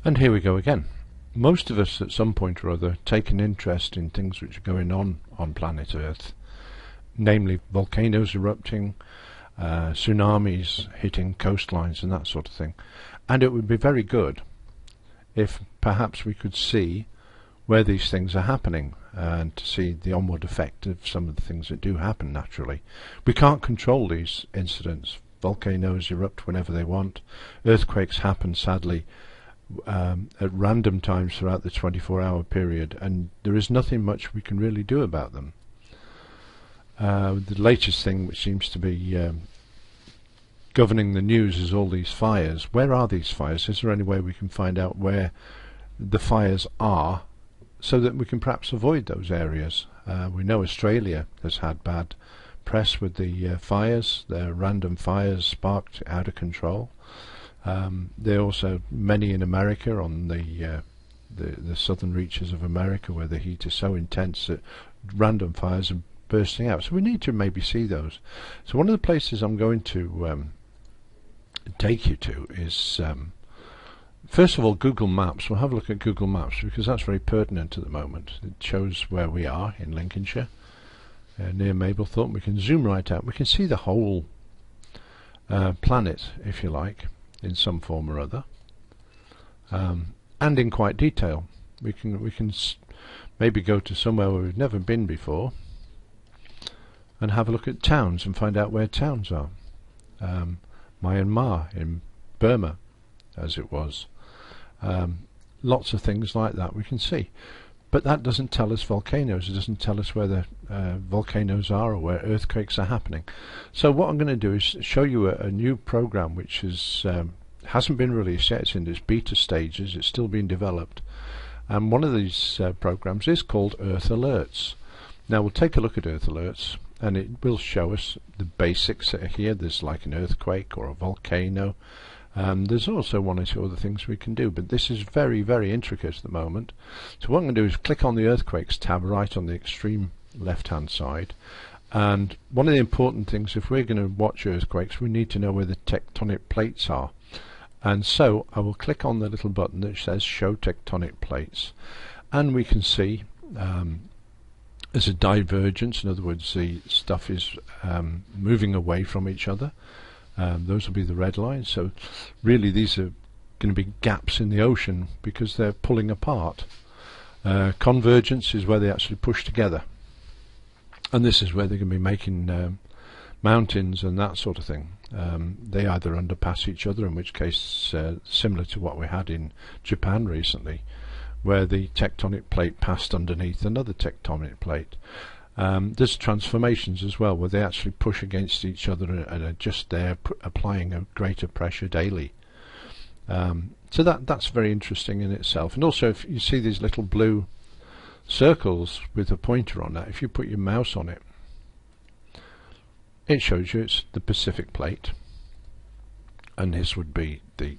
And here we go again. Most of us at some point or other take an interest in things which are going on planet Earth, namely volcanoes erupting, tsunamis hitting coastlines and that sort of thing. And it would be very good if perhaps we could see where these things are happening and to see the onward effect of some of the things that do happen naturally. We can't control these incidents. Volcanoes erupt whenever they want. Earthquakes happen, sadly, at random times throughout the 24-hour period, and there is nothing much we can really do about them. The latest thing which seems to be governing the news is all these fires. Where are these fires? Is there any way we can find out where the fires are so that we can perhaps avoid those areas? We know Australia has had bad press with the fires. There are random fires sparked out of control. There are also many in America on the southern reaches of America where the heat is so intense that random fires are bursting out. So we need to maybe see those. So one of the places I'm going to take you to is first of all Google Maps. We'll have a look at Google Maps because that's very pertinent at the moment. It shows where we are in Lincolnshire, near Mablethorpe. We can zoom right out. We can see the whole planet, if you like, in some form or other, and in quite detail. We can maybe go to somewhere where we've never been before and have a look at towns and find out where towns are. Myanmar, in Burma, as it was. Lots of things like that we can see. But that doesn't tell us volcanoes. It doesn't tell us where the volcanoes are or where earthquakes are happening. So what I'm going to do is show you a new program which is hasn't been released yet. It's in its beta stages. It's still being developed. And one of these programs is called Earth Alerts. Now we'll take a look at Earth Alerts, and it will show us the basics that are here. There's like an earthquake or a volcano. There's also one or two other things we can do, but this is very, very intricate at the moment. So what I'm going to do is click on the Earthquakes tab right on the extreme left-hand side. And one of the important things, if we're going to watch earthquakes, we need to know where the tectonic plates are. And so I will click on the little button that says Show Tectonic Plates. And we can see there's a divergence. In other words, the stuff is moving away from each other. Those will be the red lines. So really these are going to be gaps in the ocean because they're pulling apart. Convergence is where they actually push together, and this is where they're going to be making mountains and that sort of thing. They either underpass each other, in which case similar to what we had in Japan recently, where the tectonic plate passed underneath another tectonic plate. There's transformations as well, where they actually push against each other and are just there applying a greater pressure daily. So that's very interesting in itself. And also, if you see these little blue circles with a pointer on that, if you put your mouse on it, it shows you it's the Pacific plate, and this would be the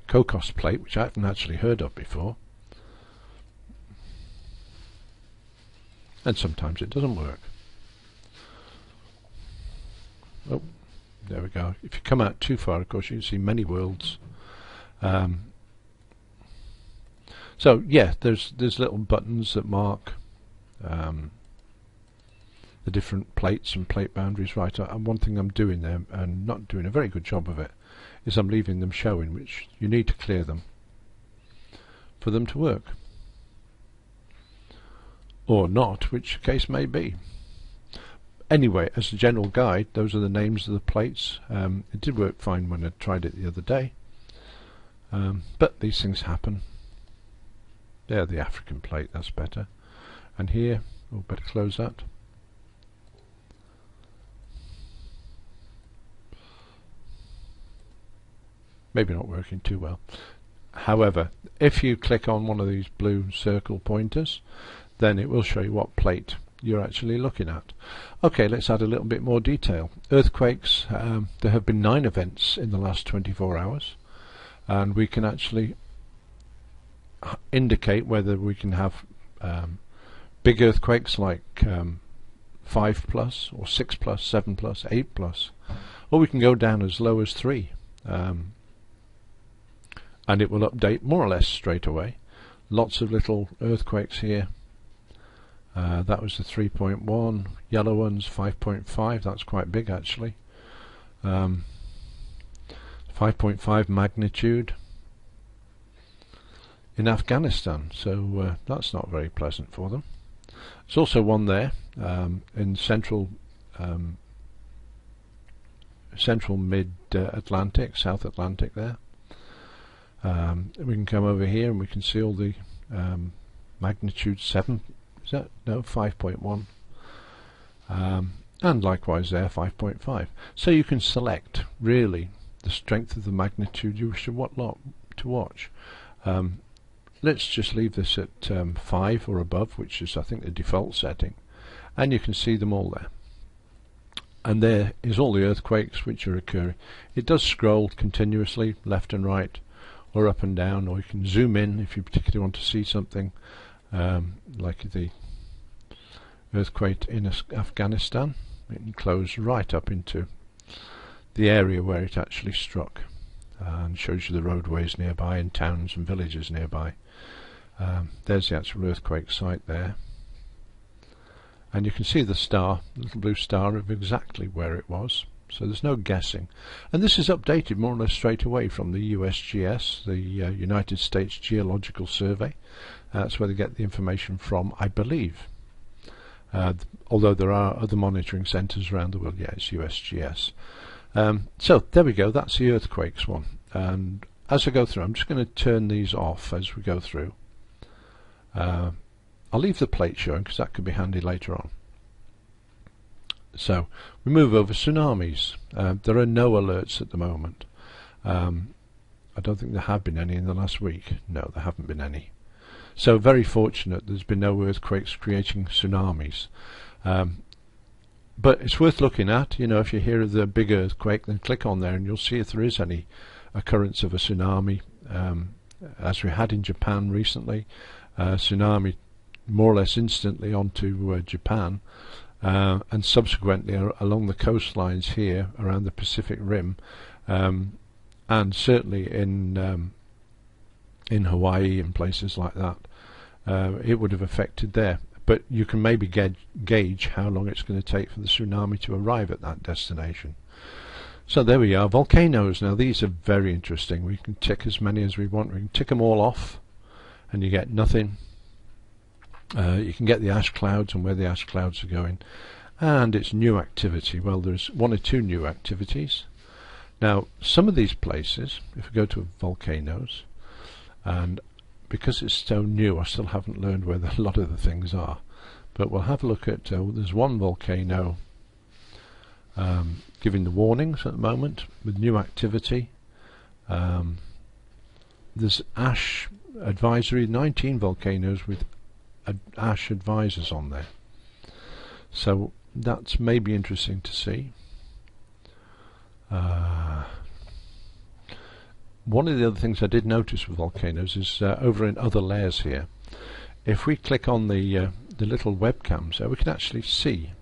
Cocos plate, which I haven't actually heard of before. And sometimes it doesn't work. Oh, there we go. If you come out too far, of course, you can see many worlds. So yeah, there's little buttons that mark the different plates and plate boundaries. Right, and one thing I'm doing there, and not doing a very good job of it, is I'm leaving them showing, which you need to clear them for them to work. Or not, which case may be. Anyway, as a general guide, those are the names of the plates. It did work fine when I tried it the other day, but these things happen. There, the African plate, that's better. And here, oh, better close that. Maybe not working too well. However, if you click on one of these blue circle pointers, then it will show you what plate you're actually looking at. Okay, let's add a little bit more detail. Earthquakes, there have been 9 events in the last 24 hours, and we can actually indicate whether we can have big earthquakes like 5 plus or 6 plus, 7 plus, 8 plus, or we can go down as low as 3. and it will update more or less straight away. Lots of little earthquakes here. That was the 3.1, yellow ones 5.5, that's quite big actually. 5.5 magnitude in Afghanistan, so that's not very pleasant for them. There's also one there in central mid-Atlantic, South Atlantic there. We can come over here and we can see all the magnitude 7, is that? No, 5.1. And likewise there, 5.5. So you can select really the strength of the magnitude you wish to watch. Let's just leave this at 5 or above, which is I think the default setting, and you can see them all there. And there is all the earthquakes which are occurring. It does scroll continuously left and right, or up and down, or you can zoom in if you particularly want to see something, like the earthquake in Afghanistan. It can close right up into the area where it actually struck, and shows you the roadways nearby and towns and villages nearby. There's the actual earthquake site there, and you can see the star, the little blue star, of exactly where it was, so there's no guessing. And this is updated more or less straight away from the USGS, the United States Geological Survey. That's where they get the information from, I believe. Although there are other monitoring centres around the world, yeah, it's USGS. So there we go, that's the earthquakes one. And as I go through, I'm just going to turn these off as we go through. I'll leave the plate showing because that could be handy later on. So we move over tsunamis. There are no alerts at the moment. I don't think there have been any in the last week. No, there haven't been any. So very fortunate there's been no earthquakes creating tsunamis. But it's worth looking at. You know, if you hear of the big earthquake, then click on there and you'll see if there is any occurrence of a tsunami. As we had in Japan recently, tsunami more or less instantly onto Japan, and subsequently along the coastlines here around the Pacific Rim, and certainly in Hawaii and places like that. It would have affected there, but you can maybe gauge how long it's going to take for the tsunami to arrive at that destination. So there we are, volcanoes. Now these are very interesting. We can tick as many as we want. We can tick them all off and you get nothing. You can get the ash clouds and where the ash clouds are going, and it's new activity. Well, there's one or two new activities. Now some of these places, if we go to volcanoes, and because it's so new I still haven't learned where a lot of the things are, but we'll have a look at there's one volcano giving the warnings at the moment with new activity. There's ash advisory, 19 volcanoes with ash advisors on there, so that's maybe interesting to see. One of the other things I did notice with volcanoes is over in other layers here, if we click on the little webcams there, we can actually see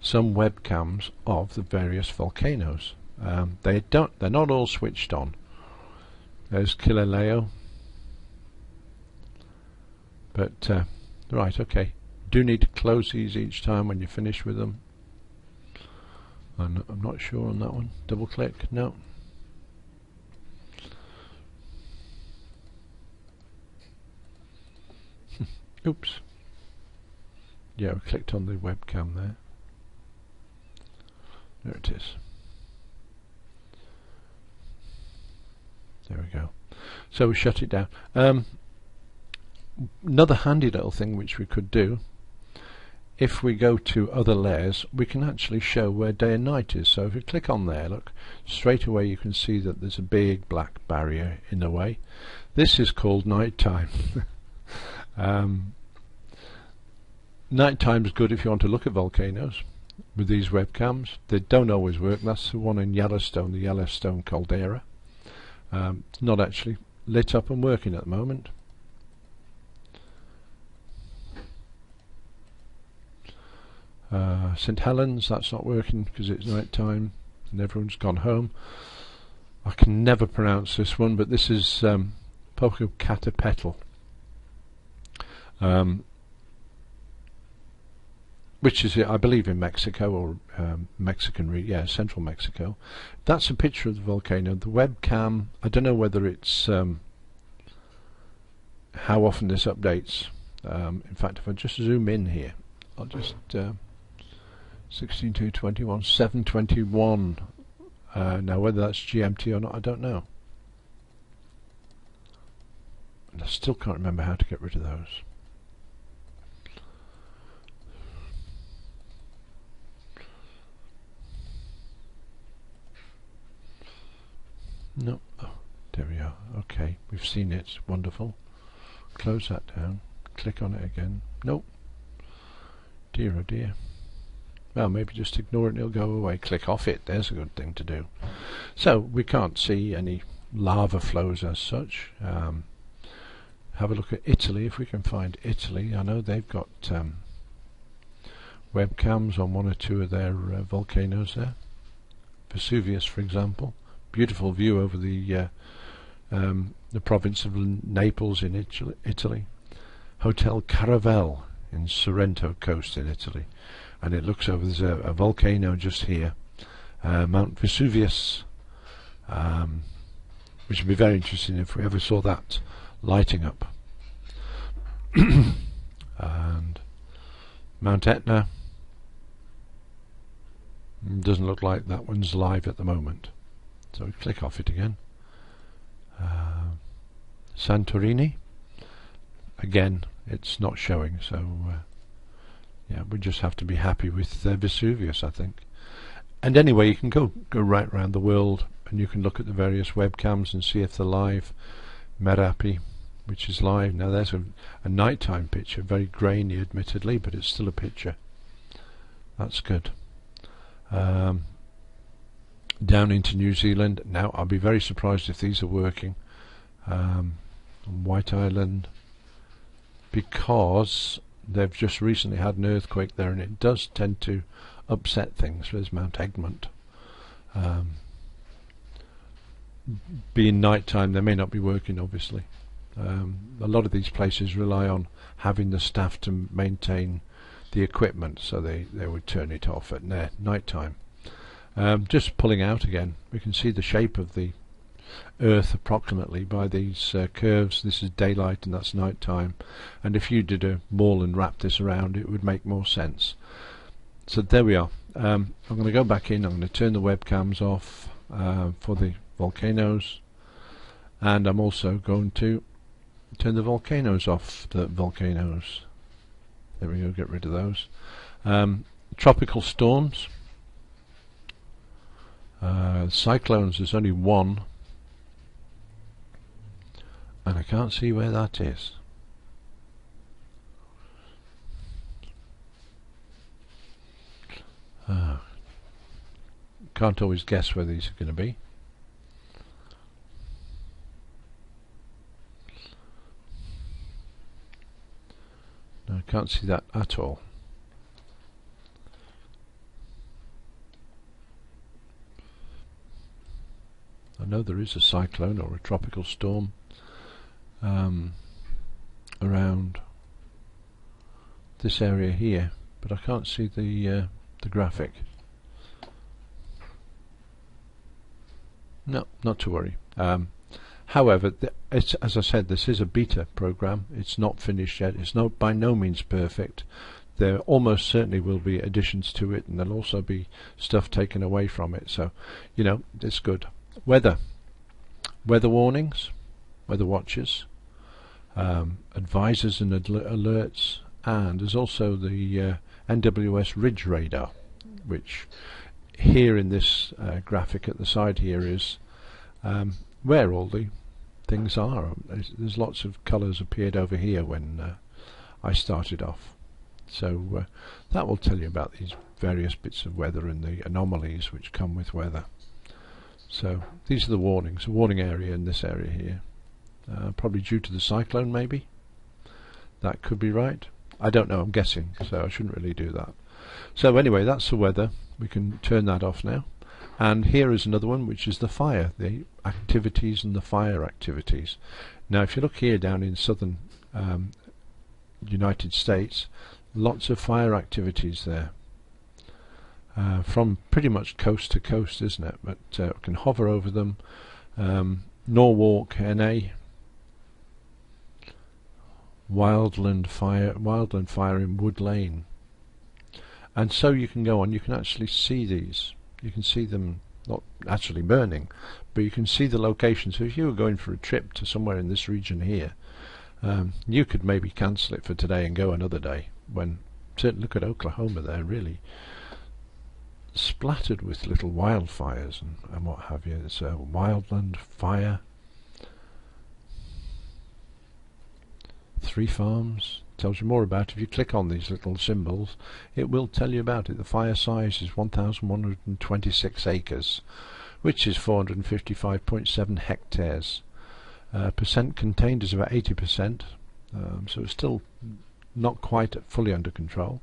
some webcams of the various volcanoes. They're not all switched on. There's Kilauea, but right, okay, do need to close these each time when you finish with them. I'm not sure on that one. Double click, no. Oops. Yeah, we clicked on the webcam there. There it is. There we go. So we shut it down. Another handy little thing which we could do, if we go to other layers, we can actually show where day and night is. So if you click on there, look, straight away you can see that there's a big black barrier in the way. This is called night time. Night time is good if you want to look at volcanoes with these webcams. They don't always work. That's the one in Yellowstone, the Yellowstone caldera. It's not actually lit up and working at the moment. St Helens, that's not working because it's night time and everyone's gone home. I can never pronounce this one, but this is Popocatépetl, which is, I believe, in Mexico, or central Mexico. That's a picture of the volcano. The webcam, I don't know whether it's how often this updates. In fact, if I just zoom in here, I'll just 16:2:21, 7:21. Now whether that's GMT or not, I don't know. And I still can't remember how to get rid of those. No. Oh, there we are. Okay, we've seen it. Wonderful. Close that down. Click on it again. Nope. Dear oh dear. Well, maybe just ignore it and it'll go away. Click off it. There's a good thing to do. So we can't see any lava flows as such. Have a look at Italy, if we can find Italy. I know they've got webcams on one or two of their volcanoes there. Vesuvius, for example. Beautiful view over the province of Naples in Italy. Hotel Caravelle in Sorrento coast in Italy, and it looks over, there's a volcano just here, Mount Vesuvius, which would be very interesting if we ever saw that lighting up. And Mount Etna, doesn't look like that one's live at the moment, so we click off it again. Santorini, again it's not showing, so yeah, we just have to be happy with Vesuvius, I think. And anyway, you can go right around the world and you can look at the various webcams and see if they're live. Merapi, which is live. Now there's a nighttime picture, very grainy admittedly, but it's still a picture. That's good. Down into New Zealand. Now I'll be very surprised if these are working. On White Island, because they've just recently had an earthquake there and it does tend to upset things. There's Mount Egmont. Being night time, they may not be working, obviously. A lot of these places rely on having the staff to maintain the equipment, so they would turn it off at night time. Just pulling out again, we can see the shape of the Earth approximately by these curves. This is daylight and that's night time, and if you did a ball and wrap this around, it would make more sense. So there we are. I'm going to go back in, I'm going to turn the webcams off for the volcanoes, and I'm also going to turn the volcanoes off. The volcanoes, there we go, get rid of those. Tropical storms, cyclones, there's only one, and I can't see where that is. Can't always guess where these are going to be. No, I can't see that at all. I know there is a cyclone or a tropical storm around this area here, but I can't see the graphic. No, not to worry. However, it's, as I said, this is a beta program. It's not finished yet. It's not by no means perfect. There almost certainly will be additions to it, and there'll also be stuff taken away from it. So, you know, it's good. Weather warnings, weather watches, advisors and alerts, and there's also the NWS Ridge Radar, which here in this graphic at the side here is where all the things are. There's lots of colours appeared over here when I started off, so that will tell you about these various bits of weather and the anomalies which come with weather. So these are the warnings, a warning area in this area here, probably due to the cyclone maybe. That could be right. I don't know, I'm guessing, so I shouldn't really do that. So anyway, that's the weather. We can turn that off now. And here is another one, which is the fire, the activities and the fire activities. Now if you look here down in southern United States, lots of fire activities there, from pretty much coast to coast, isn't it? But we can hover over them. Norwalk, NA, wildland fire in Wood Lane, and so you can go on. You can actually see these. You can see them not actually burning, but you can see the location. So if you were going for a trip to somewhere in this region here, you could maybe cancel it for today and go another day. When certainly look at Oklahoma, they're really splattered with little wildfires and what have you. It's a wildland fire. 3 farms. Tells you more about it. If you click on these little symbols, it will tell you about it. The fire size is 1,126 acres, which is 455.7 hectares. Percent contained is about 80%, so it's still not quite fully under control.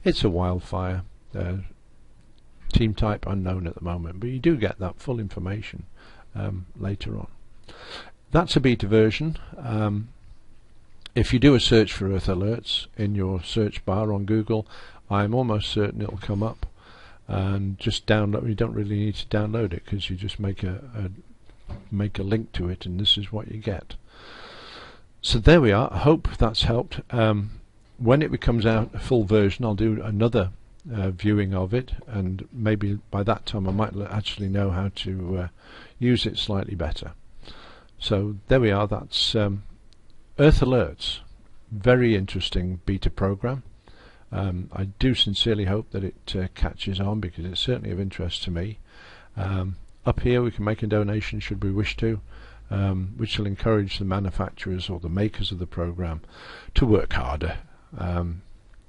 It's a wildfire. Team type unknown at the moment, but you do get that full information later on. That's a beta version. If you do a search for Earth Alerts in your search bar on Google, I'm almost certain it'll come up. And just download. You don't really need to download it, because you just make a link to it, and this is what you get. So there we are. I hope that's helped. When it becomes out a full version, I'll do another viewing of it, and maybe by that time I might actually know how to use it slightly better. So there we are. That's Earth Alerts. Very interesting beta program. I do sincerely hope that it catches on, because it's certainly of interest to me. Up here we can make a donation should we wish to, which will encourage the manufacturers or the makers of the program to work harder,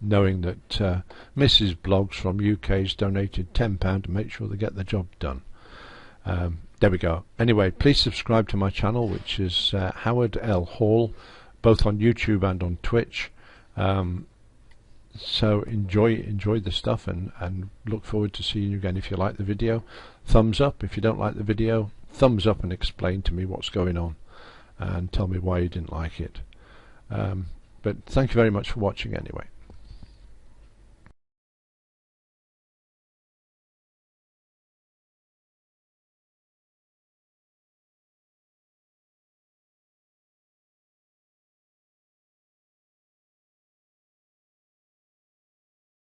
knowing that Mrs. Blogs from UK has donated £10 to make sure they get the job done. There we go. Anyway, please subscribe to my channel, which is Howard L. Hall, both on YouTube and on Twitch. So enjoy the stuff, and look forward to seeing you again. If you like the video, thumbs up. If you don't like the video, thumbs up, and explain to me what's going on and tell me why you didn't like it. But thank you very much for watching anyway.